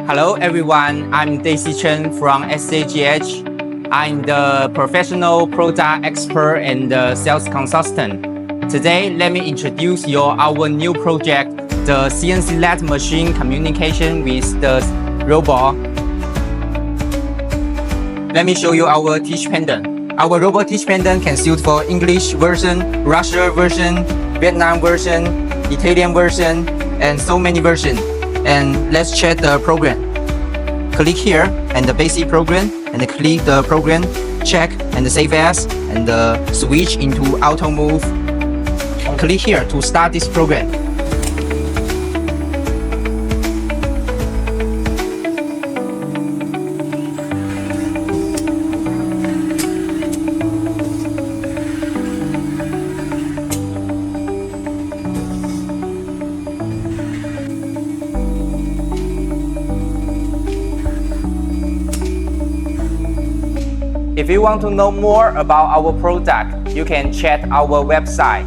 Hello everyone, I'm Daisy Chen from SZGH. I'm the professional product expert and the sales consultant. Today, let me introduce you our new project, the CNC LED machine communication with the robot. Let me show you our teach pendant. Our robot teach pendant can suit for English version, Russian version, Vietnam version, Italian version, and so many versions. And let's check the program. Click here and the basic program, and click the program, check and save as, and switch into auto move. And click here to start this program. If you want to know more about our product, you can check our website.